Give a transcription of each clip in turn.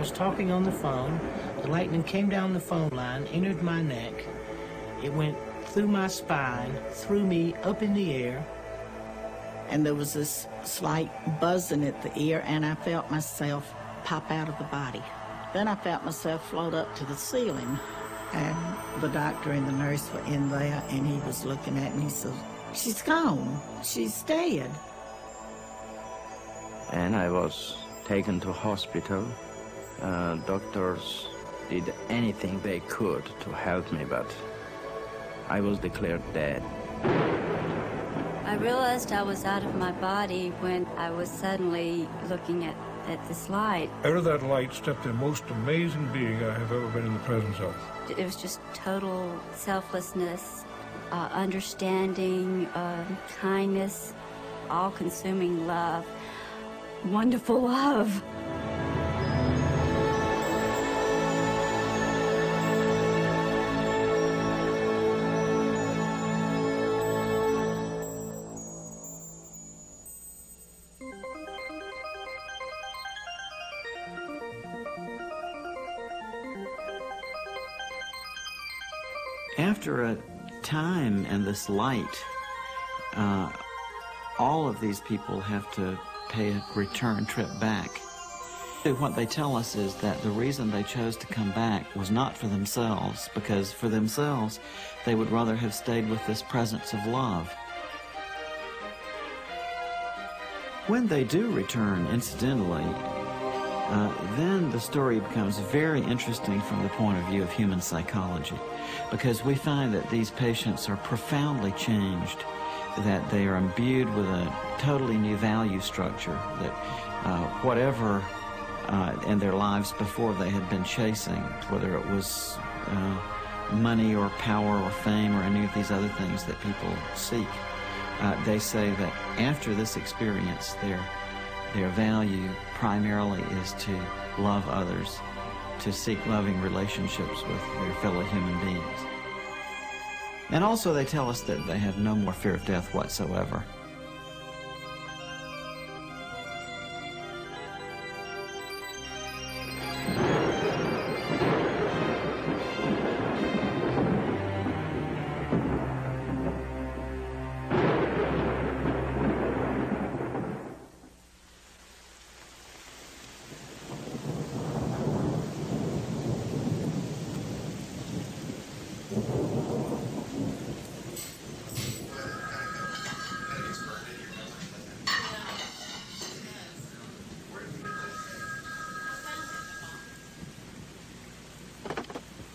was talking on the phone. The lightning came down the phone line, entered my neck. It went through my spine, threw me up in the air. And there was this slight buzzing at the ear, and I felt myself pop out of the body. Then I felt myself float up to the ceiling, and the doctor and the nurse were in there, and he was looking at me. He said, "She's gone. She's dead." And I was taken to hospital. Doctors did anything they could to help me, but I was declared dead. I realized I was out of my body when I was suddenly looking at this light. Out of that light stepped the most amazing being I have ever been in the presence of. It was just total selflessness, understanding, kindness, all-consuming love, wonderful love. After a time in this light, all of these people have to pay a return trip back. What they tell us is that the reason they chose to come back was not for themselves, because for themselves, they would rather have stayed with this presence of love. When they do return, incidentally, then the story becomes very interesting from the point of view of human psychology, because we find that these patients are profoundly changed, that they are imbued with a totally new value structure, that whatever in their lives before they had been chasing, whether it was money or power or fame or any of these other things that people seek, they say that after this experience, their value primarily is to love others, to seek loving relationships with their fellow human beings. And also they tell us that they have no more fear of death whatsoever.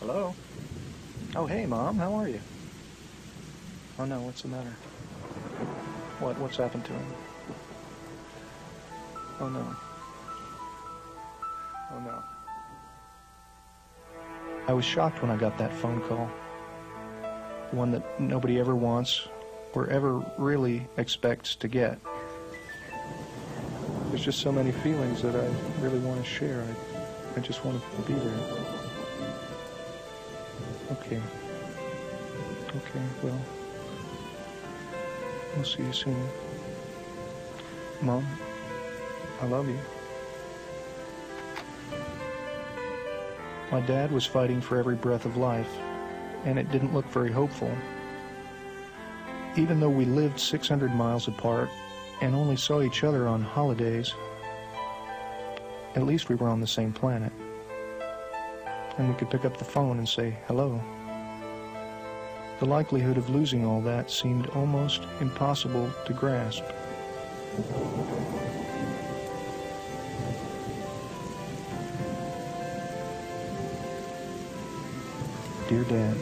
Hello? Oh, hey, Mom. How are you? Oh, no. What's the matter? What's happened to him? Oh, no. Oh, no. I was shocked when I got that phone call. One that nobody ever wants or ever really expects to get. There's just so many feelings that I really want to share. I just want to be there. Okay, well, we'll see you soon. Mom, I love you. My dad was fighting for every breath of life, and it didn't look very hopeful. Even though we lived 600 miles apart and only saw each other on holidays, at least we were on the same planet. And we could pick up the phone and say hello. The likelihood of losing all that seemed almost impossible to grasp. Dear Dad,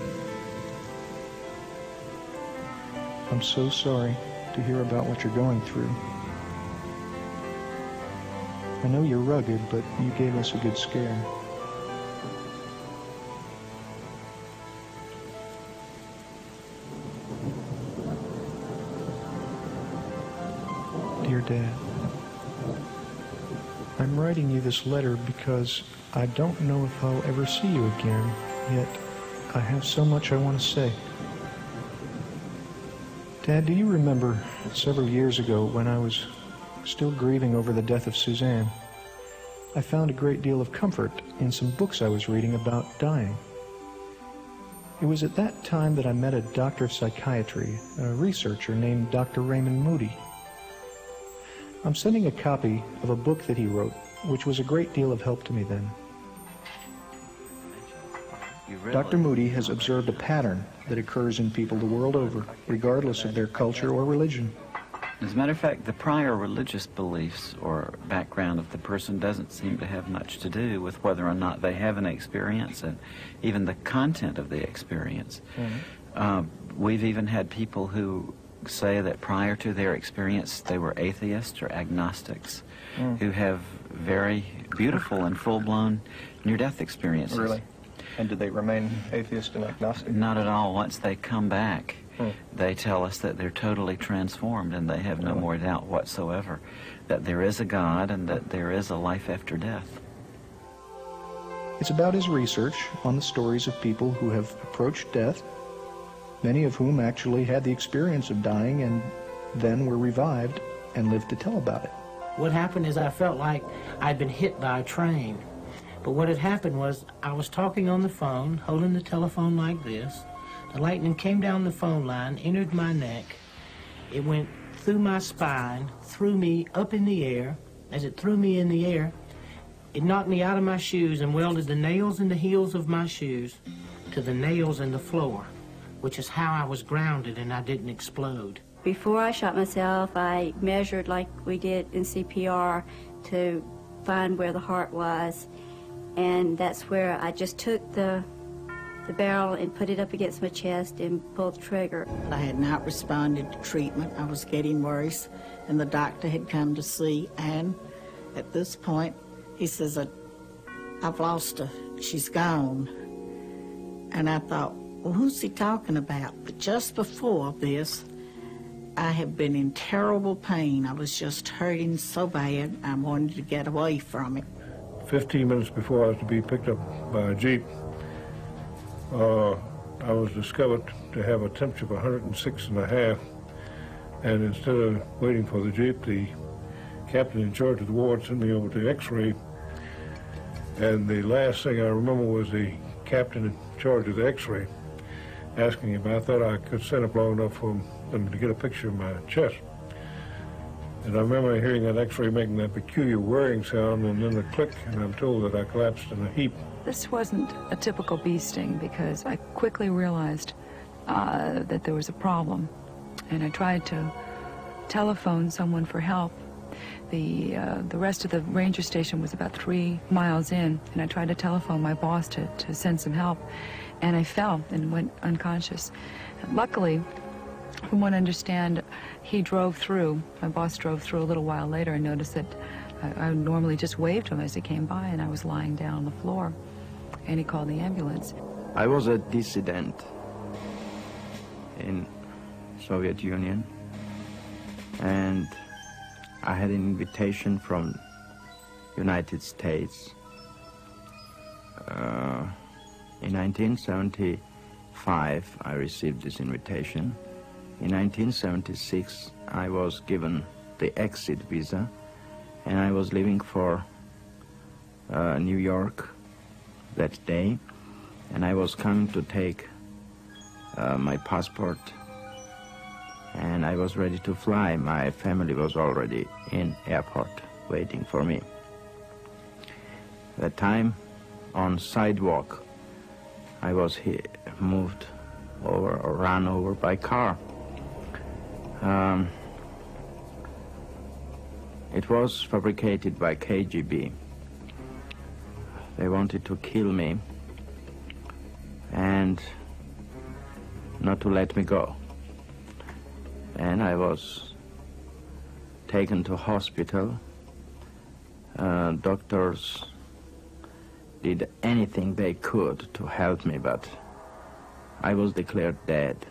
I'm so sorry to hear about what you're going through. I know you're rugged, but you gave us a good scare. Dear Dad, I'm writing you this letter because I don't know if I'll ever see you again, yet I have so much I want to say. Dad, do you remember several years ago when I was still grieving over the death of Suzanne? I found a great deal of comfort in some books I was reading about dying. It was at that time that I met a doctor of psychiatry, a researcher named Dr. Raymond Moody. I'm sending a copy of a book that he wrote, which was a great deal of help to me then. Dr. Moody has observed a pattern that occurs in people the world over, regardless of their culture or religion. As a matter of fact, the prior religious beliefs or background of the person doesn't seem to have much to do with whether or not they have an experience and even the content of the experience. We've even had people who say that prior to their experience they were atheists or agnostics who have very beautiful and full-blown near-death experiences. Really? And do they remain atheist and agnostic? Not at all. Once they come back, they tell us that they're totally transformed and they have no more doubt whatsoever that there is a God and that there is a life after death. It's about his research on the stories of people who have approached death, many of whom actually had the experience of dying and then were revived and lived to tell about it. What happened is I felt like I'd been hit by a train. But what had happened was I was talking on the phone, holding the telephone like this. The lightning came down the phone line, entered my neck. It went through my spine, threw me up in the air. As it threw me in the air, it knocked me out of my shoes and welded the nails in the heels of my shoes to the nails in the floor, which is how I was grounded and I didn't explode. Before I shot myself, I measured like we did in CPR to find where the heart was. And that's where I just took the barrel and put it up against my chest and pulled the trigger. I had not responded to treatment. I was getting worse, and the doctor had come to see, and at this point, he says, I've lost her. She's gone. And I thought, well, who's he talking about? But just before this, I have been in terrible pain. I was just hurting so bad, I wanted to get away from it. 15 minutes before I was to be picked up by a Jeep, I was discovered to have a temperature of 106.5, and instead of waiting for the Jeep, the captain in charge of the ward sent me over to X-ray, and the last thing I remember was the captain in charge of the X-ray asking if I thought I could stand up long enough for them to get a picture of my chest. And I remember hearing that X-ray making that peculiar whirring sound and then a click, and I'm told that I collapsed in a heap. This wasn't a typical bee sting because I quickly realized that there was a problem, and I tried to telephone someone for help. The rest of the ranger station was about 3 miles in, and I tried to telephone my boss to send some help, and I fell and went unconscious. Luckily, from what I understand, he drove through. My boss drove through a little while later and noticed that I normally just waved to him as he came by, and I was lying down on the floor, and he called the ambulance. I was a dissident in Soviet Union, and I had an invitation from United States. In 1975, I received this invitation. In 1976, I was given the exit visa, and I was leaving for New York that day, and I was coming to take my passport, and I was ready to fly. My family was already in airport waiting for me. At that time, on sidewalk, I was moved over or run over by car. It was fabricated by KGB. They wanted to kill me and not to let me go. And I was taken to hospital. Doctors did anything they could to help me, but I was declared dead.